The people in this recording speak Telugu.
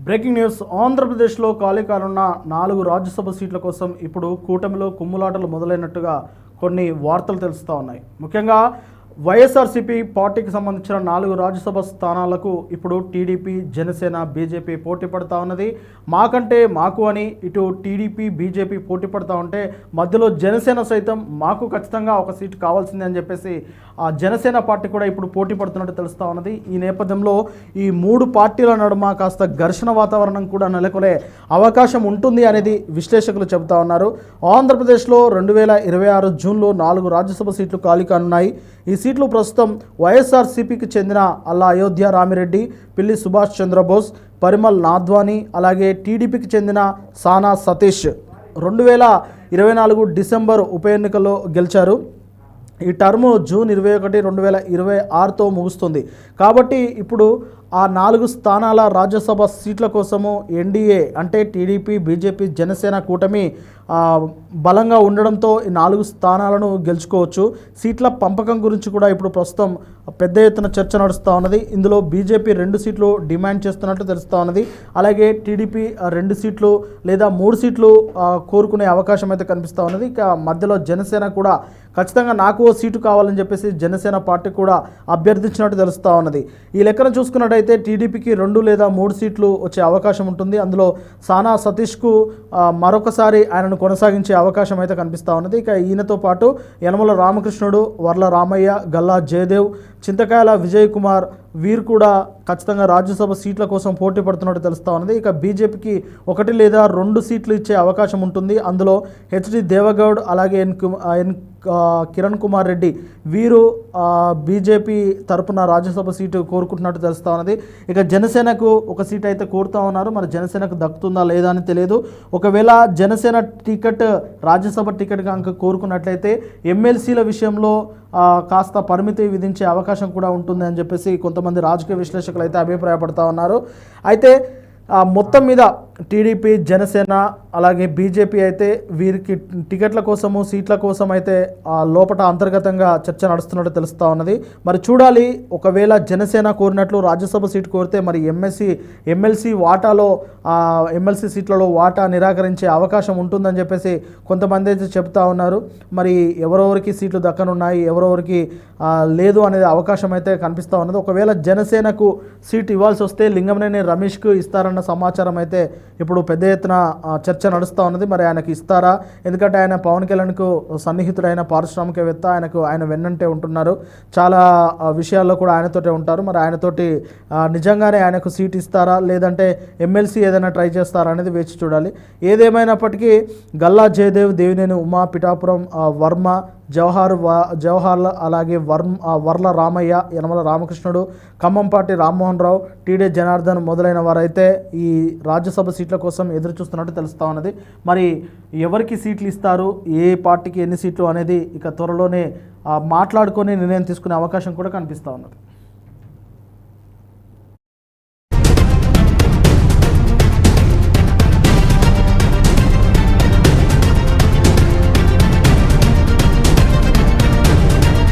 Breaking news. ఆంధ్రప్రదేశ్లో ఖాళీ కానున్న 4 రాజ్యసభ సీట్ల కోసం ఇప్పుడు కూటమిలో కుమ్ములాటలు మొదలైనట్టుగా కొన్ని వార్తలు తెలుస్తూ ఉన్నాయి. ముఖ్యంగా వైఎస్ఆర్సీపీ పార్టీకి సంబంధించిన 4 రాజ్యసభ స్థానాలకు ఇప్పుడు టీడీపీ, జనసేన, బీజేపీ పోటీ పడుతూ ఉన్నది. మాకంటే మాకు అని ఇటు టీడీపీ, బీజేపీ పోటీ పడుతూ ఉంటే మధ్యలో జనసేన సైతం మాకు ఖచ్చితంగా ఒక సీటు కావాల్సిందే అని చెప్పేసి ఆ జనసేన పార్టీ కూడా ఇప్పుడు పోటీ పడుతున్నట్టు తెలుస్తూ ఉన్నది. ఈ నేపథ్యంలో ఈ 3 పార్టీల నడుమ కాస్త ఘర్షణ వాతావరణం కూడా నెలకొనే అవకాశం ఉంటుంది అనేది విశ్లేషకులు చెబుతా ఉన్నారు. ఆంధ్రప్రదేశ్లో 2026 జూన్లో 4 రాజ్యసభ సీట్లు ఖాళీ కానున్నాయి. ఈ సీట్లు ప్రస్తుతం వైఎస్ఆర్సీపీకి చెందిన అల్లా అయోధ్య రామిరెడ్డి, పిల్లి సుభాష్ చంద్రబోస్, పరిమల్ నాద్వానీ, అలాగే టీడీపీకి చెందిన సానా సతీష్ 2024 డిసెంబర్ ఉప ఎన్నికల్లో గెలిచారు. ఈ టర్ము జూన్ 21, 2026తో ముగుస్తుంది. కాబట్టి ఇప్పుడు ఆ 4 స్థానాల రాజ్యసభ సీట్ల కోసము ఎన్డీఏ అంటే టీడీపీ, బీజేపీ, జనసేన కూటమి బలంగా ఉండడంతో ఈ 4 స్థానాలను గెలుచుకోవచ్చు. సీట్ల పంపకం గురించి కూడా ఇప్పుడు ప్రస్తుతం పెద్ద ఎత్తున చర్చ నడుస్తూ ఉన్నది. ఇందులో బీజేపీ 2 సీట్లు డిమాండ్ చేస్తున్నట్టు తెలుస్తూ ఉన్నది. అలాగే టీడీపీ 2 సీట్లు లేదా 3 సీట్లు కోరుకునే అవకాశం అయితే కనిపిస్తూ ఉన్నది. ఇక మధ్యలో జనసేన కూడా ఖచ్చితంగా నాకు సీటు కావాలని చెప్పేసి జనసేన పార్టీ కూడా అభ్యర్థించినట్టు తెలుస్తూ ఉన్నది. ఈ లెక్కన చూసుకున్నట్టయితే టీడీపీకి 2 లేదా 3 సీట్లు వచ్చే అవకాశం ఉంటుంది. అందులో సానా సతీష్కు మరొకసారి ఆయనను కొనసాగించే అవకాశం అయితే కనిపిస్తూ ఉన్నది. ఇక ఈయనతో పాటు యనమల రామకృష్ణుడు, వర్ల రామయ్య, గల్లా జయదేవ్, చింతకాయల విజయ్ కుమార్ వీరు కూడా ఖచ్చితంగా రాజ్యసభ సీట్ల కోసం పోటీ పడుతున్నట్టు తెలుస్తూ ఉన్నది. ఇక బీజేపీకి 1 లేదా 2 సీట్లు ఇచ్చే అవకాశం ఉంటుంది. అందులో హెచ్డి దేవగౌడ్, అలాగే ఎన్ కిరణ్ కుమార్ రెడ్డి వీరు బీజేపీ తరపున రాజ్యసభ సీటు కోరుకుంటున్నట్టు తెలుస్తూ ఉన్నది. ఇక జనసేనకు 1 సీట్ అయితే కోరుతూ ఉన్నారు. మరి జనసేనకు దక్కుతుందా లేదా అని తెలియదు. ఒకవేళ జనసేన టికెట్ రాజ్యసభ టికెట్ కనుక కోరుకున్నట్లయితే ఎమ్మెల్సీల విషయంలో కాస్త పరిమితి విధించే అవకాశం కూడా ఉంటుంది అని చెప్పేసి కొంతమంది రాజకీయ విశ్లేషకులు అయితే అభిప్రాయపడుతూ ఉన్నారు. అయితే మొత్తం మీద టీడీపీ, జనసేన అలాగే బీజేపీ అయితే వీరికి టికెట్ల కోసము, సీట్ల కోసం అయితే లోపల అంతర్గతంగా చర్చ నడుస్తున్నట్టు తెలుస్తూ ఉన్నది. మరి చూడాలి, ఒకవేళ జనసేన కోరినట్లు రాజ్యసభ సీటు కోరితే మరి ఎమ్మెల్సీ వాటాలో ఎమ్మెల్సీ సీట్లలో వాటా నిరాకరించే అవకాశం ఉంటుందని చెప్పేసి కొంతమంది అయితే చెప్తా ఉన్నారు. మరి ఎవరెవరికి సీట్లు దక్కనున్నాయి, ఎవరెవరికి లేదు అనేది అవకాశం అయితే కనిపిస్తూ ఉన్నది. ఒకవేళ జనసేనకు సీటు ఇవ్వాల్సి వస్తే లింగంనేని రమేష్కు ఇస్తారన్న సమాచారం అయితే ఇప్పుడు పెద్ద ఎత్తున చర్చ నడుస్తూ ఉన్నది. మరి ఆయనకి ఇస్తారా? ఎందుకంటే ఆయన పవన్ కళ్యాణ్కు సన్నిహితుడైన పారిశ్రామికవేత్త, ఆయన వెన్నంటే ఉంటున్నారు. చాలా విషయాల్లో కూడా ఆయనతోటే ఉంటారు. మరి ఆయనతోటి నిజంగానే ఆయనకు సీట్ ఇస్తారా, లేదంటే ఎమ్మెల్సీ ఏదైనా ట్రై చేస్తారా అనేది వేచి చూడాలి. ఏదేమైనప్పటికీ గల్లా జయదేవ్, దేవినేని ఉమా, పిఠాపురం వర్మ, జవహర్ల, అలాగే వర్ల రామయ్య, యనమల రామకృష్ణుడు, ఖమ్మంపాటి రామ్మోహన్ రావు, టీడే జనార్దన్ మొదలైన వారైతే ఈ రాజ్యసభ సీట్ల కోసం ఎదురు చూస్తున్నట్టు తెలుస్తూ ఉన్నది. మరి ఎవరికి సీట్లు ఇస్తారు, ఏ పార్టీకి ఎన్ని సీట్లు అనేది ఇక త్వరలోనే మాట్లాడుకొని నిర్ణయం తీసుకునే అవకాశం కూడా కనిపిస్తూ ఉన్నది.